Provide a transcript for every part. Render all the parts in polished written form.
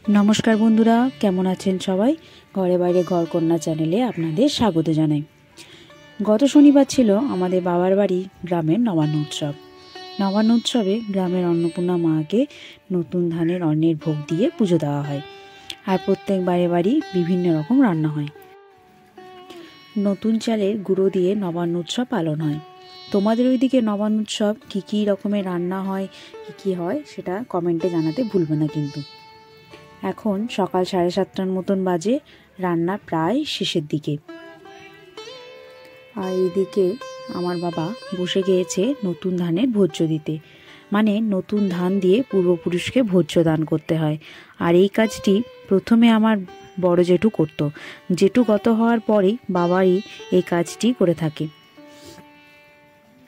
नमस्कार बंधुरा केमन आছেন সবাই। घरे बाइरे घरकन्या चैनेले आपनादेर स्वागत जानाई। गत शनिवार छिलो आमादेर बाबार बाड़ी ग्रामेर नबान्न उत्सव। नबान्न उत्सवे ग्रामेर अन्नपूर्णा माके नतून धानेर अन्नेर भोग दिए पुजो देওয়া হয় আর प्रत्येक बाड़े बाड़ी विभिन्न रकम रान्ना হয়। नतून चालेर गुड़ो दिए नबान्न उत्सव पालन হয়। তোমাদের ওইদিকে নবান্ন উৎসব কি রকমের রান্না হয় কি হয় সেটা কমেন্টে জানাতে ভুলবে না কিন্তু। এখন সকাল 7:30টার মতন বাজে, রান্না প্রায় শেষের দিকে। আর এদিকে আমার বাবা বসে গিয়েছে নতুন ধানের ভোজ্য দিতে, মানে নতুন ধান দিয়ে পূর্বপুরুষকে ভোজ্য দান করতে হয়। আর এই কাজটি প্রথমে আমার বড় জেঠু করত। জেঠু গত হওয়ার পরেই বাবাই এই কাজটি করে থাকে।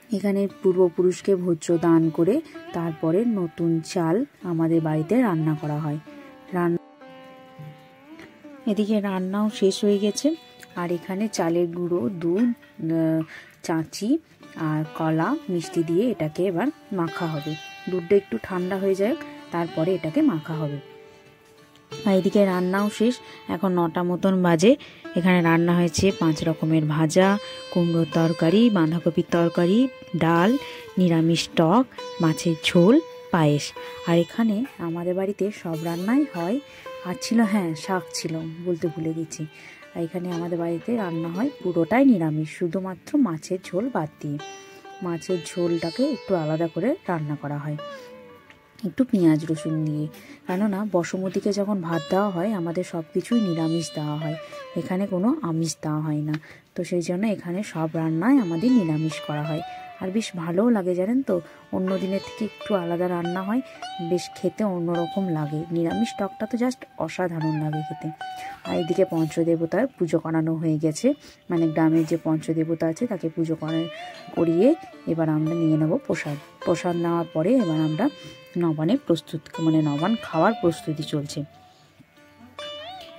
এখানে পূর্বপুরুষকে ভোজ্য দান করে তারপরে নতুন চাল আমাদের বাড়িতে রান্না করা হয়। এদিকে রান্নাও শেষ হয়ে গেছে। আর এখানে চালের গুঁড়ো, দুধ, চাঁচি আর কলা মিষ্টি দিয়ে এটাকে এবার মাখা হবে। দুধটা একটু ঠান্ডা হয়ে যায়, তারপরে এটাকে মাখা হবে। আর এদিকে রান্নাও শেষ, এখন 9টা মতন বাজে। এখানে রান্না হয়েছে 5 রকমের ভাজা, কুমড়োর তরকারি, বাঁধাকপির তরকারি, ডাল, নিরামিষ টক, মাছের ঝোল, পায়েস। আর এখানে আমাদের বাড়িতে সব রান্নাই হয়। আর ছিল, হ্যাঁ, শাক ছিল, বলতে ভুলে গেছি। আর এখানে আমাদের বাড়িতে রান্না হয় পুরোটাই নিরামিষ, শুধুমাত্র মাছের ঝোল বাদ দিয়ে। মাছের ঝোলটাকে একটু আলাদা করে রান্না করা হয়, একটু পেঁয়াজ রসুন দিয়ে। কেননা বসুমতীকে যখন ভাত দেওয়া হয় আমাদের সব কিছুই নিরামিষ দেওয়া হয়, এখানে কোনো আমিষ দেওয়া হয় না। তো সেই জন্য এখানে সব রান্নাই আমাদের নিরামিষ করা হয়। আর বেশ ভালোও লাগে, জানেন তো, অন্য দিনের থেকে একটু আলাদা রান্না হয়, বেশ খেতে অন্যরকম লাগে। নিরামিষ টকটা তো জাস্ট অসাধারণ লাগে খেতে। আর এদিকে পঞ্চদেবতার পুজো করানো হয়ে গেছে, মানে গ্রামের যে পঞ্চদেবতা আছে তাকে পুজো করিয়ে এবার আমরা নিয়ে নেব প্রসাদ। প্রসাদ নেওয়ার পরে এবার আমরা নবান্নের নবান্ন খাওয়ার প্রস্তুতি চলছে।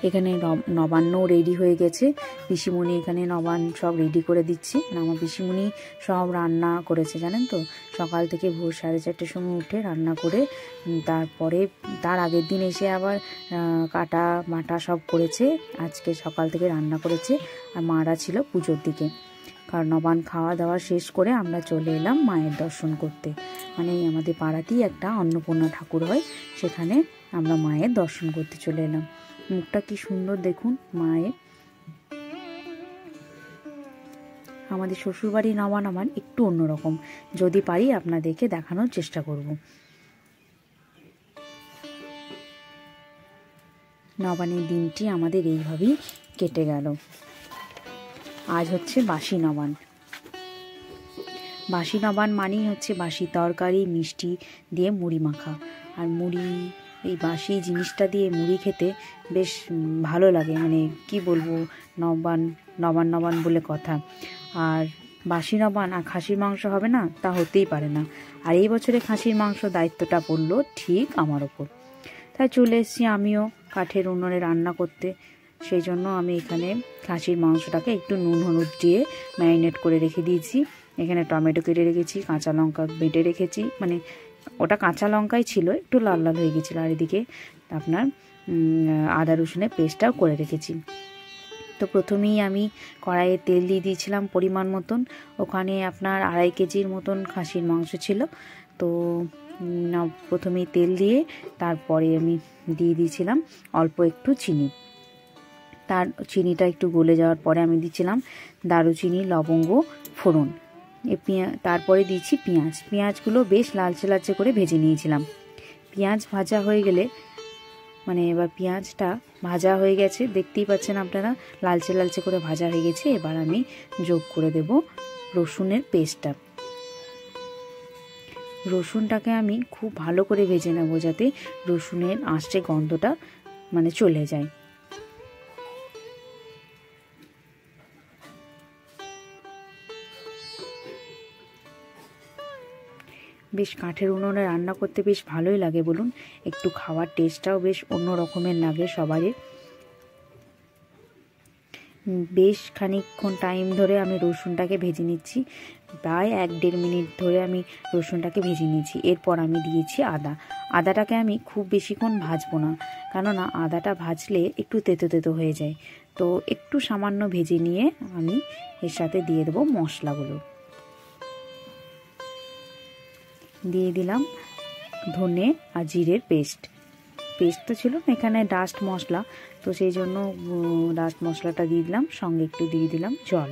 এখানে নবান্ন রেডি হয়ে গেছে। পিসিমণি এখানে নবান্ন সব রেডি করে দিচ্ছি। আমার পিসিমণি সব রান্না করেছে, জানেন তো, সকাল থেকে ভোর 4:30টার সময় উঠে রান্না করে তারপরে তার আগের দিন এসে আবার কাটা মাটা সব করেছে। আজকে সকাল থেকে রান্না করেছে। আর মারা ছিল পুজোর দিকে। কারণ নবান্ন খাওয়া দাওয়া শেষ করে আমরা চলে এলাম মায়ের দর্শন করতে। মানে আমাদের পাড়াতেই একটা অন্নপূর্ণা ঠাকুর হয়, সেখানে আমরা মায়ের দর্শন করতে চলে এলাম। মুখটা কি সুন্দর দেখুন মায়ের। আমাদের শ্বশুরবাড়ি নবান্ন একটু অন্যরকম, যদি পারি আপনাদেরকে দেখানোর চেষ্টা করব। নবান্নের দিনটি আমাদের এইভাবেই কেটে গেল। আজ হচ্ছে বাসি নবান্ন। বাসি নবান্ন মানেই হচ্ছে বাসি তরকারি, মিষ্টি দিয়ে মুড়ি মাখা। আর মুড়ি, এই বাসি জিনিসটা দিয়ে মুড়ি খেতে বেশ ভালো লাগে, মানে কি বলবো, নবান্ন বলে কথা। আর বাসি নবান্ন আর খাসির মাংস হবে না, তা হতেই পারে না। আর এই বছরে খাসির মাংস দায়িত্বটা পড়লো ঠিক আমার ওপর। তাই চলে এসেছি আমিও কাঠের উনুনে রান্না করতে। সেই জন্য আমি এখানে খাসির মাংসটাকে একটু নুন হলুদ দিয়ে ম্যারিনেট করে রেখে দিয়েছি। এখানে টমেটো কেটে রেখেছি, কাঁচা লঙ্কা বেটে রেখেছি, মানে ওটা কাঁচা লঙ্কাই ছিল, একটু লাল লাল হয়ে গেছিলো। আর এদিকে আপনার আদা রসুনের পেস্টটাও করে রেখেছি। তো প্রথমেই আমি কড়াইয়ে তেল দিয়ে দিয়েছিলাম পরিমাণ মতন। ওখানে আপনার 2.5 কেজির মতন খাসির মাংস ছিল। তো প্রথমেই তেল দিয়ে তারপরে আমি দিয়ে দিয়েছিলাম অল্প একটু চিনি। তার চিনিটা একটু গলে যাওয়ার পরে আমি দিয়েছিলাম দারুচিনি, লবঙ্গ, ফোড়ন। তারপরে দিয়েছি পেঁয়াজ। পেঁয়াজগুলো বেশ লালচে লালচে করে ভেজে নিয়েছিলাম। পেঁয়াজ ভাজা হয়ে গেলে, মানে এবার পেঁয়াজটা ভাজা হয়ে গেছে, দেখতেই পাচ্ছেন আপনারা, লালচে লালচে করে ভাজা হয়ে গেছে। এবার আমি যোগ করে দেব রসুনের পেস্টটা। রসুনটাকে আমি খুব ভালো করে ভেজে নেব, যাতে রসুনের আঁচড়ে গন্ধটা মানে চলে যায়। বেশ কাঠের উনুনে রান্না করতে বেশ ভালোই লাগে বলুন, একটু খাওয়ার টেস্টটাও বেশ অন্য রকমের লাগে সবারই। বেশ খানিকক্ষণ টাইম ধরে আমি রসুনটাকে ভেজে নিচ্ছি। প্রায় 1-1.5 মিনিট ধরে আমি রসুনটাকে ভেজে নিয়েছি। এরপর আমি দিয়েছি আদা। আদাটাকে আমি খুব বেশিক্ষণ ভাজবো না, কেননা আদাটা ভাজলে একটু তেতো তেতো হয়ে যায়। তো একটু সামান্য ভেজে নিয়ে আমি এর সাথে দিয়ে দেবো মশলাগুলো। দিয়ে দিলাম ধনে আর জিরের পেস্ট তো ছিল এখানে ডাস্ট মশলা, তো সেই জন্য ডাস্ট মশলাটা দিয়ে দিলাম। সঙ্গে একটু দিয়ে দিলাম জল।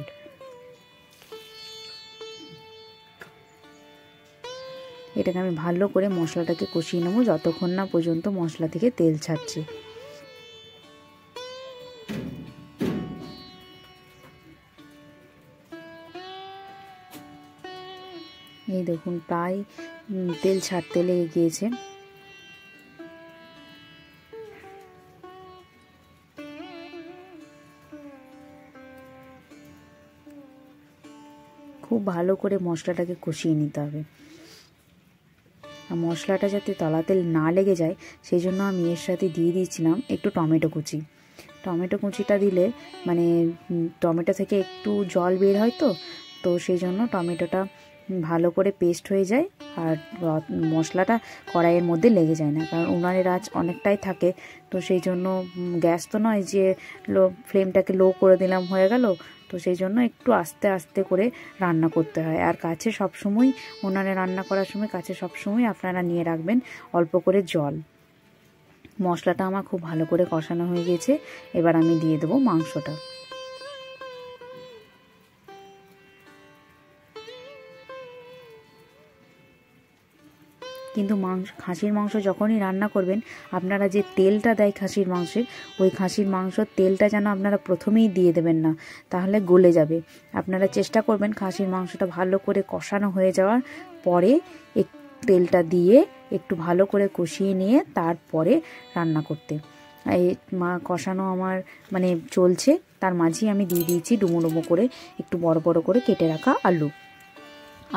এটাকে আমি ভালো করে মশলাটাকে কষিয়ে নেবো যতক্ষণ না পর্যন্ত মশলা থেকে তেল ছাড়ছে। এই দেখুন প্রায় তেল ছাড়তে লেগে গিয়েছে। খুব ভালো করে মশলাটাকে কষিয়ে নিতে হবে। আর মশলাটা যাতে তলাতে না লেগে যায় সেই জন্য আমি এর সাথে দিয়ে দিয়েছিলাম একটু টমেটো কুচি। টমেটো কুচিটা দিলে মানে টমেটো থেকে একটু জল বের হয়, তো সেই জন্য টমেটোটা ভালো করে পেস্ট হয়ে যায় আর মশলাটা কড়াইয়ের মধ্যে লেগে যায় না, কারণ উনানের আঁচ অনেকটাই থাকে। তো সেই জন্য গ্যাস তো নয় যে ফ্লেমটাকে লো করে দিলাম হয়ে গেল, তো সেই জন্য একটু আস্তে আস্তে করে রান্না করতে হয়। আর কাছে সবসময় উনানে রান্না করার সময় কাছে সবসময় আপনারা নিয়ে রাখবেন অল্প করে জল। মশলাটা আমার খুব ভালো করে কষানো হয়ে গেছে। এবার আমি দিয়ে দেবো মাংসটা। কিন্তু খাসির মাংস যখনই রান্না করবেন আপনারা যে তেলটা দেয় খাসির মাংসের, ওই খাসির মাংসর তেলটা যেন আপনারা প্রথমেই দিয়ে দেবেন না, তাহলে গলে যাবে। আপনারা চেষ্টা করবেন খাসির মাংসটা ভালো করে কষানো হয়ে যাওয়ার পরে তেলটা দিয়ে একটু ভালো করে কষিয়ে নিয়ে তারপরে রান্না করতে। এই কষানো আমার মানে চলছে, তার মাঝেই আমি দিয়ে দিয়েছি ডুমো ডুমো করে একটু বড় বড় করে কেটে রাখা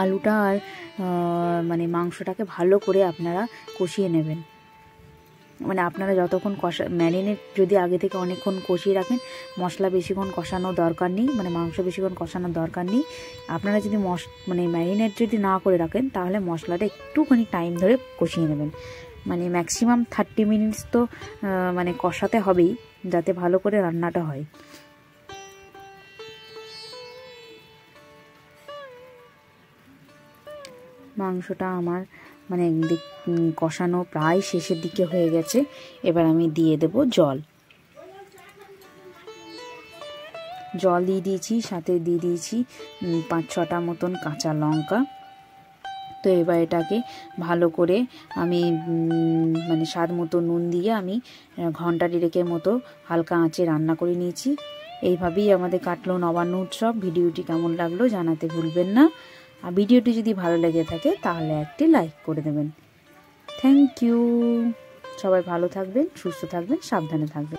আলুটা আর মানে মাংসটাকে ভালো করে আপনারা কষিয়ে নেবেন। মানে আপনারা যতক্ষণ ম্যারিনেট যদি আগে থেকে অনেকক্ষণ কষিয়ে রাখেন, মশলা বেশিক্ষণ কষানোর দরকার নেই, মানে মাংস বেশিক্ষণ কষানোর দরকার নেই। আপনারা যদি মানে ম্যারিনেট যদি না করে রাখেন তাহলে মশলাটা একটুখানি টাইম ধরে কষিয়ে নেবেন। মানে ম্যাক্সিমাম 30 মিনিটস তো মানে কষাতে হবেই, যাতে ভালো করে রান্নাটা হয়। মাংসটা আমার মানে কষানো প্রায় শেষের দিকে হয়ে গেছে। এবার আমি দিয়ে দেব জল দিয়ে দিয়েছি, সাথে দিয়ে দিয়েছি 5-6টা মতন কাঁচা লঙ্কা। তো এবার এটাকে ভালো করে আমি মানে স্বাদ মতো নুন দিয়ে আমি ঘন্টা 1.5 মতো হালকা আঁচে রান্না করে নিয়েছি। এইভাবেই আমাদের কাটলো নবান্ন উৎসব। ভিডিওটি কেমন লাগলো জানাতে ভুলবেন না। আর ভিডিওটি যদি ভালো লেগে থাকে তাহলে একটি লাইক করে দেবেন। Thank you. সবাই ভালো থাকবেন, সুস্থ থাকবেন, সাবধানে থাকবেন।